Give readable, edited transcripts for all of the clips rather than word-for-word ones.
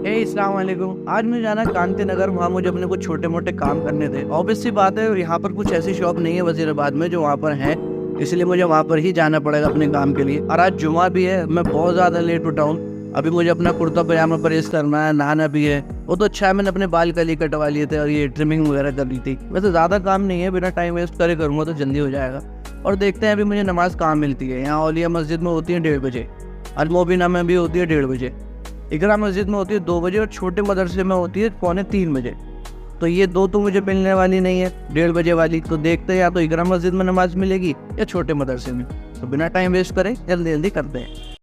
अस्सलाम वालेकुम। आज मुझे जाना है कांति नगर, वहाँ मुझे अपने कुछ छोटे मोटे काम करने थे। ऑब्वियस सी बात है, यहाँ पर कुछ ऐसी शॉप नहीं है वजीराबाद में जो वहाँ पर है, इसलिए मुझे वहाँ पर ही जाना पड़ेगा अपने काम के लिए। और आज जुमा भी है, मैं बहुत ज़्यादा लेट उठा हूँ। अभी मुझे अपना कुर्ता पजामा प्रेस करना है, नहाना भी है। वो तो अच्छा है, मैंने अपने बाल कली कटवा लिए थे और ये ट्रिमिंग वगैरह कर ली थी। वैसे ज़्यादा काम नहीं है, बिना टाइम वेस्ट करे करूँगा तो जल्दी हो जाएगा। और देखते हैं अभी मुझे नमाज़ कहाँ मिलती है। यहाँ औलिया मस्जिद में होती है 1:30 बजे, अलमोबिना में भी होती है 1:30 बजे, इकरा मस्जिद में होती है 2 बजे और छोटे मदरसे में होती है 2:45 बजे। तो ये दो तो मुझे मिलने वाली नहीं है 1:30 बजे वाली। तो देखते हैं या तो इकरा मस्जिद में नमाज मिलेगी या छोटे मदरसे में। तो बिना टाइम वेस्ट करें जल्दी जल्दी करते हैं।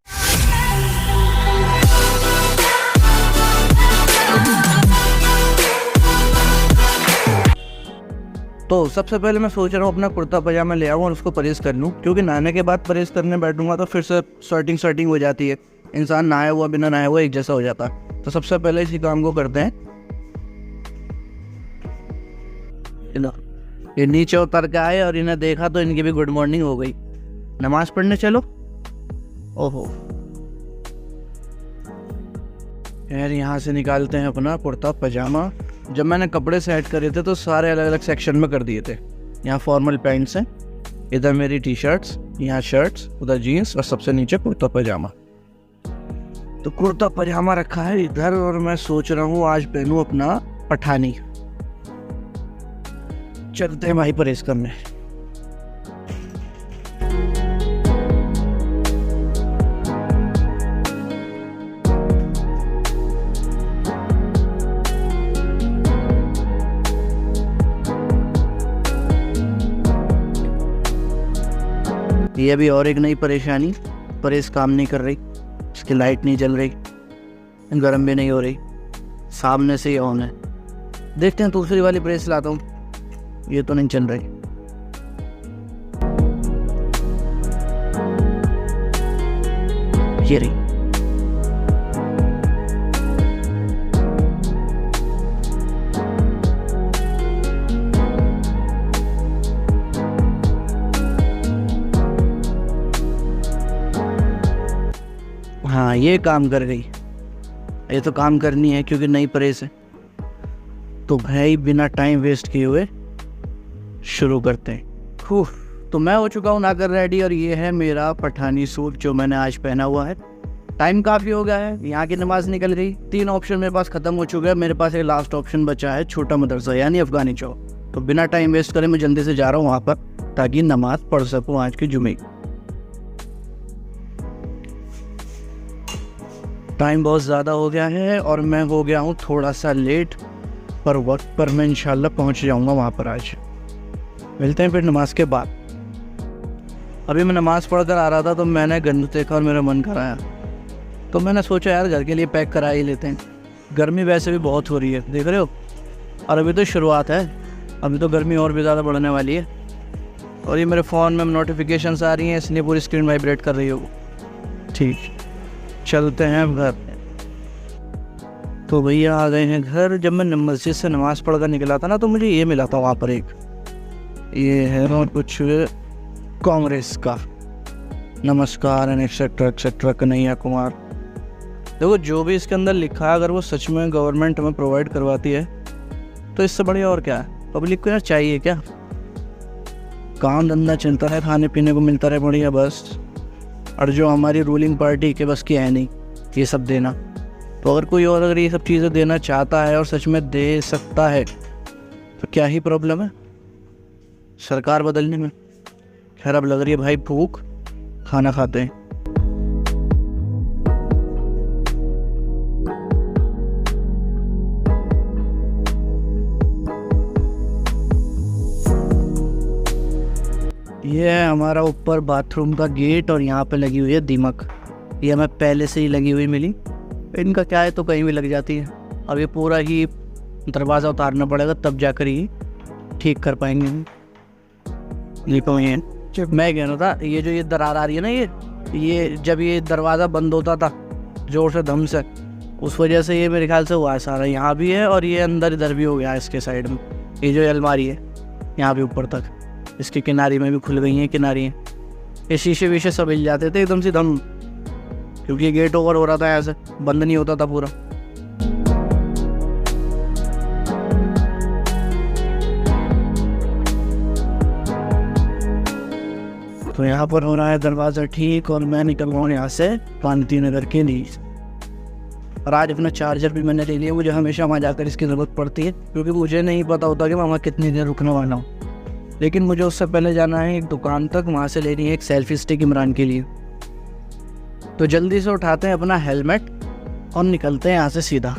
तो सबसे पहले मैं सोच रहा हूँ अपना कुर्ता पजामा ले आऊँ और उसको प्रेस कर लूँ, क्योंकि नहाने के बाद प्रेस करने बैठूंगा तो फिर से स्वेटिंग हो जाती है। इंसान नहाया हुआ बिना नहाया हुआ एक जैसा हो जाता है। तो सबसे पहले इसी काम को करते हैं। ये नीचे उतर के आए और इन्हें देखा तो इनकी भी गुड मॉर्निंग हो गई। नमाज पढ़ने चलो। ओहो यार, यहाँ से निकालते हैं अपना कुर्ता पजामा। जब मैंने कपड़े सेट करे थे तो सारे अलग अलग सेक्शन में कर दिए थे। यहाँ फॉर्मल पैंट्स हैं, इधर मेरी टी शर्ट्स, यहाँ शर्ट्स, उधर जीन्स और सबसे नीचे कुर्ता पजामा। तो कुर्ता पजामा रखा है इधर और मैं सोच रहा हूँ आज पहनूं अपना पठानी। चलते हैं भाई प्रेस करने। ये भी और एक नई परेशानी, प्रेस काम नहीं कर रही, इसकी लाइट नहीं जल रही, गर्म भी नहीं हो रही, सामने से ही ऑन है। देखते हैं दूसरी वाली प्रेस लाता हूँ, ये तो नहीं चल रही। ये रही। हाँ, ये काम कर गई। ये तो काम करनी है क्योंकि नई प्रेस है। तो भाई बिना टाइम वेस्ट किए हुए शुरू करते हैं। तो मैं हो चुका हूँ नाकर रेडी और ये है मेरा पठानी सूट जो मैंने आज पहना हुआ है। टाइम काफ़ी हो गया है, यहाँ की नमाज निकल गई। 3 ऑप्शन मेरे पास ख़त्म हो चुके हैं। मेरे पास एक लास्ट ऑप्शन बचा है, छोटा मदरसा यानी अफगानी चौक। तो बिना टाइम वेस्ट करे मैं जल्दी से जा रहा हूँ वहाँ पर ताकि नमाज पढ़ सकूँ आज की जुमे। टाइम बहुत ज़्यादा हो गया है और मैं हो गया हूँ थोड़ा सा लेट, पर वक्त पर मैं इंशाल्लाह पहुँच जाऊँगा वहाँ पर आज। मिलते हैं फिर नमाज के बाद। अभी मैं नमाज़ पढ़ कर आ रहा था तो मैंने गंद देखा और मेरा मन कराया। तो मैंने सोचा यार घर के लिए पैक करा ही लेते हैं। गर्मी वैसे भी बहुत हो रही है, देख रहे हो। और अभी तो शुरुआत है, अभी तो गर्मी और भी ज़्यादा बढ़ने वाली है। और ये मेरे फ़ोन में नोटिफिकेशंस आ रही हैं, इसलिए पूरी स्क्रीन वाइब्रेट कर रही होगी। ठीक, चलते हैं अब घर। तो भैया आ गए हैं घर। जब मैं मस्जिद से नमाज़ पढ़कर निकला था ना तो मुझे ये मिला था वहाँ पर एक, ये है और कुछ कांग्रेस का नमस्कार एंड एक्सेट्रा कन्हैया कुमार। देखो जो भी इसके अंदर लिखा है, अगर वो सच में गवर्नमेंट हमें प्रोवाइड करवाती है तो इससे बढ़िया और क्या है। पब्लिक को यार चाहिए क्या, काम धंधा चलता है, खाने पीने को मिलता रहे, बढ़िया बस। और जो हमारी रूलिंग पार्टी के बस की है नहीं ये सब देना। तो अगर कोई और अगर ये सब चीज़ें देना चाहता है और सच में दे सकता है तो क्या ही प्रॉब्लम है सरकार बदलने में। खैर अब लग रही है भाई भूख, खाना खाते हैं। ये है हमारा ऊपर बाथरूम का गेट और यहाँ पे लगी हुई है दीमक। ये हमें पहले से ही लगी हुई मिली। इनका क्या है तो कहीं भी लग जाती है। अब ये पूरा ही दरवाज़ा उतारना पड़ेगा तब जाकर ही ठीक कर पाएंगे। देखो ये मैं कह रहा था, ये दरार आ रही है ना, ये जब ये दरवाज़ा बंद होता था ज़ोर से धम से, उस वजह से ये मेरे ख्याल से हुआ है सारा। यहाँ भी है और ये अंदर इधर भी हो गया है इसके साइड में। ये जो अलमारी है यहाँ भी ऊपर तक, इसकी किनारी में भी खुल गई हैं किनारियाँ। ये शीशे वीशे सब हिल जाते थे एकदम से दम, क्योंकि ये गेट ओवर हो रहा था, ऐसे बंद नहीं होता था पूरा। तो यहाँ पर हो रहा है दरवाज़ा ठीक और मैं निकल रहा हूँ यहाँ से कांति नगर के लिए। और आज अपना चार्जर भी मैंने ले लिया, मुझे हमेशा वहाँ जाकर इसकी ज़रूरत पड़ती है क्योंकि मुझे नहीं पता होता कि मैं वहाँ कितनी देर रुकने वाला हूँ। लेकिन मुझे उससे पहले जाना है एक दुकान तक, वहाँ से लेनी है एक सेल्फी स्टिक इमरान के लिए। तो जल्दी से उठाते हैं अपना हेलमेट और निकलते हैं यहाँ से सीधा।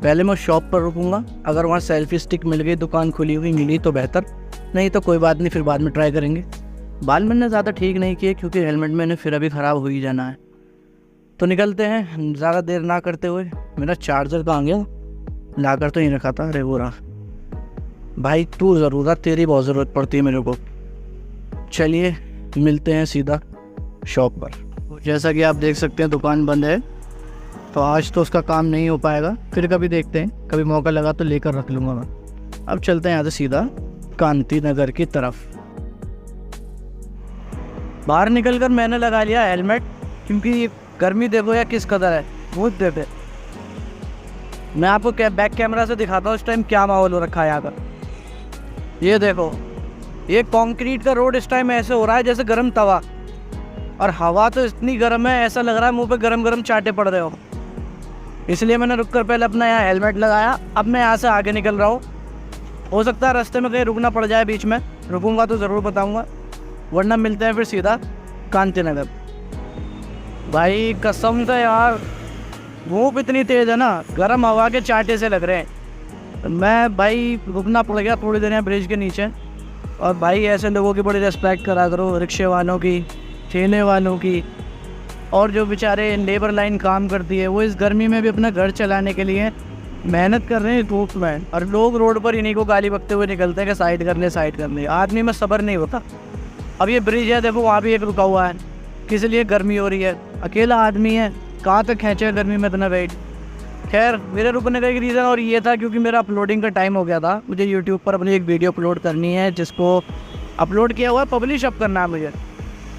पहले मैं शॉप पर रुकूंगा, अगर वहाँ सेल्फी स्टिक मिल गई, दुकान खुली हुई मिली तो बेहतर, नहीं तो कोई बात नहीं, फिर बाद में ट्राई करेंगे। बाल मैंने ज़्यादा ठीक नहीं किए क्योंकि हेलमेट मैंने फिर अभी ख़राब हो ही जाना है। तो निकलते हैं ज़्यादा देर ना करते हुए। मेरा चार्जर कहाँ गया? ला कर तो नहीं रखा था। अरे वो रहा। भाई तू ज़रूरत, तेरी बहुत ज़रूरत पड़ती है मेरे को। चलिए मिलते हैं सीधा शॉप पर। जैसा कि आप देख सकते हैं दुकान बंद है, तो आज तो उसका काम नहीं हो पाएगा, फिर कभी देखते हैं, कभी मौका लगा तो लेकर रख लूँगा मैं। अब चलते हैं यहाँ से सीधा कांति नगर की तरफ। बाहर निकलकर मैंने लगा लिया हेलमेट क्योंकि गर्मी देखो या किस कदर है, बहुत देते। मैं आपको बैक कैमरा से दिखाता हूँ इस टाइम क्या माहौल हो रखा है यहाँ का। ये देखो, ये कंक्रीट का रोड इस टाइम ऐसे हो रहा है जैसे गर्म तवा, और हवा तो इतनी गर्म है ऐसा लग रहा है मुंह पे गरम गरम चाटे पड़ रहे हो। इसलिए मैंने रुक कर पहले अपना यहाँ हेलमेट लगाया। अब मैं यहाँ से आगे निकल रहा हूँ। हो सकता है रास्ते में कहीं रुकना पड़ जाए, बीच में रुकूंगा तो ज़रूर बताऊँगा, वरना मिलते हैं फिर सीधा कांति नगर। भाई कसम से यार धूप इतनी तेज़ है ना, गर्म हवा के चाटे से लग रहे हैं। मैं भाई रुकना पड़ गया थोड़ी देर यहाँ ब्रिज के नीचे। और भाई ऐसे लोगों की बड़ी रिस्पेक्ट करा करो, रिक्शे वालों की, ठेले वालों की, और जो बेचारे लेबर लाइन काम करती है, वो इस गर्मी में भी अपना घर चलाने के लिए मेहनत कर रहे हैं धूप में, और लोग रोड पर इन्हीं को गाली बकते हुए निकलते हैं कि साइड करने साइड करने। आदमी में सब्र नहीं होता। अब ये ब्रिज है देखो, वहाँ भी एक रुका हुआ है, किस लिए गर्मी हो रही है, अकेला आदमी है, कहाँ तक खींचे गर्मी में इतना वेट। खैर मेरे रुकने का एक रीज़न और ये था क्योंकि मेरा अपलोडिंग का टाइम हो गया था। मुझे यूट्यूब पर अपनी एक वीडियो अपलोड करनी है जिसको अपलोड किया हुआ है, पब्लिश अप करना है मुझे।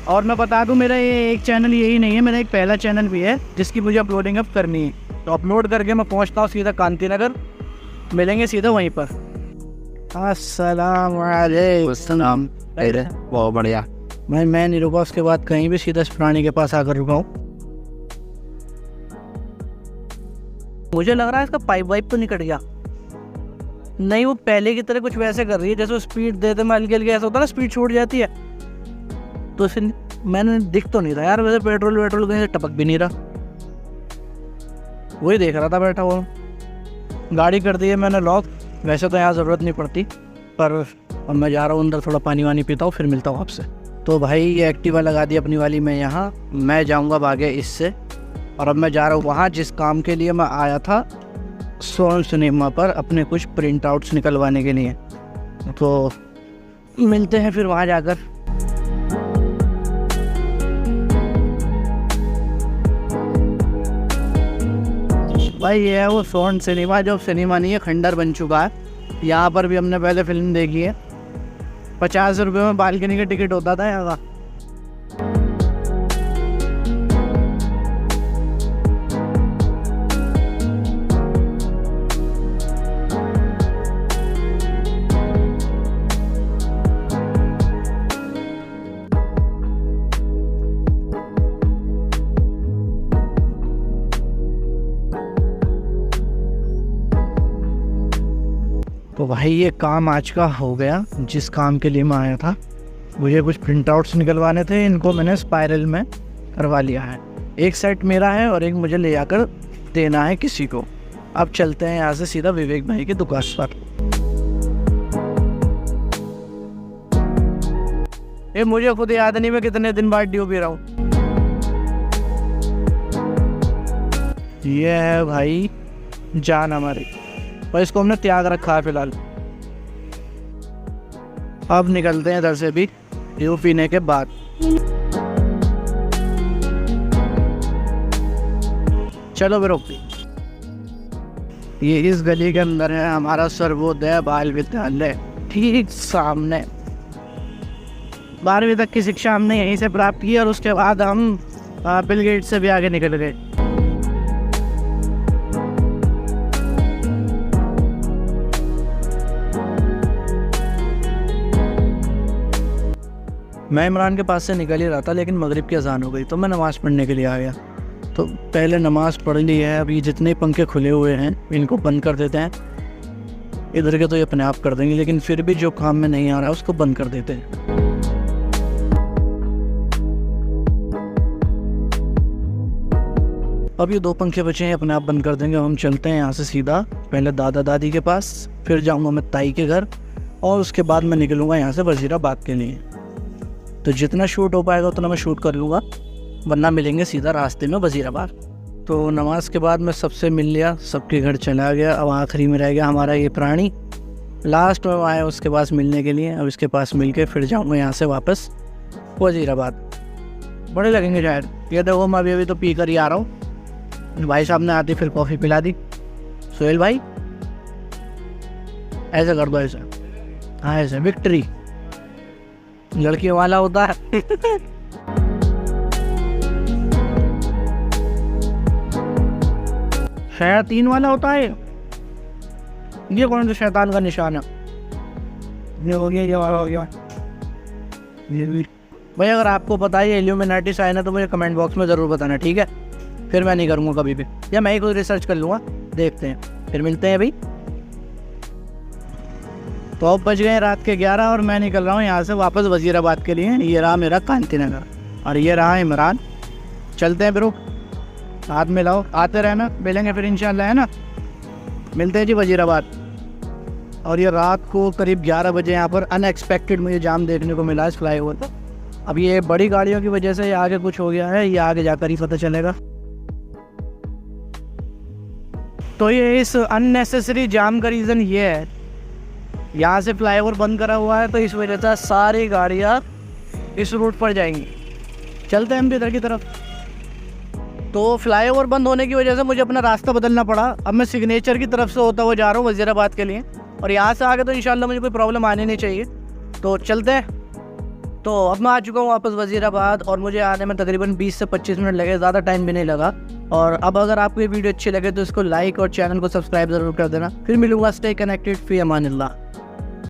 और मैं बता दूं मेरा ये एक चैनल यही नहीं है, मेरा एक पहला चैनल भी है जिसकी मुझे अपलोडिंग अप करनी है। तो अपलोड करके मैं पहुंचता हूँ सीधा कांति नगर, मिलेंगे सीधा वहीं पर। अस्सलाम वालेकुम। बहुत बढ़िया। मैं नहीं रुका उसके बाद कहीं भी, सीधा इस प्राणी के पास आकर रुका हूँ। मुझे लग रहा है इसका पाइप वाइप तो नहीं कट गया। नहीं, वो पहले की तरह कुछ वैसे कर रही है जैसे वो स्पीड देते में हल्की हल्की ऐसा होता है ना, स्पीड छूट जाती है। तो फिर मैंने दिख तो नहीं था यार, वैसे पेट्रोल वेट्रोल कहीं से टपक भी नहीं रहा। वही देख रहा था बैठा हुआ। गाड़ी कर दी है मैंने लॉक, वैसे तो यहाँ ज़रूरत नहीं पड़ती, पर अब मैं जा रहा हूँ अंदर, थोड़ा पानी वानी पीता हूँ, फिर मिलता हूँ आपसे। तो भाई ये एक्टिवा लगा दी अपनी वाली मैं यहाँ, मैं जाऊँगा भागे इससे। और अब मैं जा रहा हूँ वहाँ जिस काम के लिए मैं आया था, सोन सिनेमा पर, अपने कुछ प्रिंट आउट्स निकलवाने के लिए। तो मिलते हैं फिर वहाँ जाकर। भाई ये है वो सोन सिनेमा, जो सिनेमा नहीं है, खंडर बन चुका है। यहाँ पर भी हमने पहले फिल्म देखी है। 50 रुपये में बालकनी का टिकट होता था यहाँ का। तो भाई ये काम आज का हो गया, जिस काम के लिए मैं आया था। मुझे कुछ प्रिंट आउट्स निकलवाने थे, इनको मैंने स्पाइरल में करवा लिया है। एक सेट मेरा है और एक मुझे ले जाकर देना है किसी को। अब चलते हैं यहाँ से सीधा विवेक भाई की दुकान पर। ये मुझे खुद याद नहीं मैं कितने दिन बाद ड्यू पी रहा हूँ। ये है भाई जान हमारी, और इसको हमने त्याग रखा है फिलहाल। अब निकलते हैं इधर से भी ड्यू पीने के बाद। चलो फिर ये इस गली के अंदर है हमारा सर्वोदय बाल विद्यालय, ठीक सामने। 12वीं तक की शिक्षा हमने यहीं से प्राप्त की और उसके बाद हम बिल गेट्स से भी आगे निकल गए। मैं इमरान के पास से निकल ही रहा था, लेकिन मगरिब की अजान हो गई तो मैं नमाज़ पढ़ने के लिए आ गया। तो पहले नमाज़ पढ़ ली है। अभी जितने पंखे खुले हुए हैं इनको बंद कर देते हैं। इधर के तो ये अपने आप कर देंगे, लेकिन फिर भी जो काम में नहीं आ रहा है उसको बंद कर देते हैं। अब ये 2 पंखे बचे हैं, अपने आप बंद कर देंगे। हम चलते हैं यहाँ से सीधा पहले दादा दादी के पास, फिर जाऊँगा मैं ताई के घर, और उसके बाद मैं निकलूँगा यहाँ से वज़ीराबाद के लिए। तो जितना शूट हो पाएगा उतना मैं शूट कर लूँगा, वरना मिलेंगे सीधा रास्ते में वज़ीराबाद। तो नमाज के बाद मैं सबसे मिल लिया, सबके घर चला गया। अब आखिरी में रह गया हमारा ये प्राणी, लास्ट में आया उसके पास मिलने के लिए। अब इसके पास मिल के फिर जाऊँगा यहाँ से वापस वज़ीराबाद। बड़े लगेंगे शायद। ये देखो मैं अभी तो पी कर ही आ रहा हूँ। भाई साहब ने आती फिर कॉफ़ी पिला दी। सोहेल भाई ऐसे कर दो, ऐसे। हाँ ऐसे विक्ट्री लड़कियों वाला होता है। शैतान वाला होता है। ये कौन सा शैतान का निशान है? ये हो गया, ये वाला हो गया। ये भी भाई अगर आपको पता है इल्यूमिनाटी साइन है तो मुझे कमेंट बॉक्स में ज़रूर बताना, ठीक है? फिर मैं नहीं करूँगा कभी भी, या मैं ही खुद रिसर्च कर लूँगा। देखते हैं, फिर मिलते हैं भाई। तो अब बज गए रात के 11 और मैं निकल रहा हूँ यहाँ से वापस वज़ीराबाद के लिए। ये रहा मेरा कांति नगर और ये रहा इमरान। चलते हैं ब्रो, हाथ मिलाओ, आते रहना, मिलेंगे फिर इंशाल्लाह, है ना? मिलते हैं जी वज़ीराबाद। और ये रात को करीब 11 बजे यहाँ पर अनएक्सपेक्टेड मुझे जाम देखने को मिला इस फ्लाई ओवर पर। अब ये बड़ी गाड़ियों की वजह से आगे कुछ हो गया है, ये आगे जाकर ही पता चलेगा। तो ये इस अननेसेसरी जाम का रीज़न ये है, यहाँ से फ्लाईओवर बंद करा हुआ है, तो इस वजह से सारी गाड़ियाँ इस रूट पर जाएंगी। चलते हैं हम भी इधर की तरफ। तो फ्लाईओवर बंद होने की वजह से मुझे अपना रास्ता बदलना पड़ा। अब मैं सिग्नेचर की तरफ से होता हुआ जा रहा हूँ वज़ीराबाद के लिए, और यहाँ से आगे तो इंशाल्लाह मुझे कोई प्रॉब्लम आनी नहीं चाहिए। तो चलते हैं। तो अब मैं आ चुका हूँ वापस वज़ीराबाद, और मुझे आने में तकरीबन 20 से 25 मिनट लगे, ज़्यादा टाइम भी नहीं लगा। और अब अगर आपको ये वीडियो अच्छी लगे तो इसको लाइक और चैनल को सब्सक्राइब ज़रूर कर देना। फिर मिलूंगा, स्टे कनेक्टेड, फी अमानिल्लाह।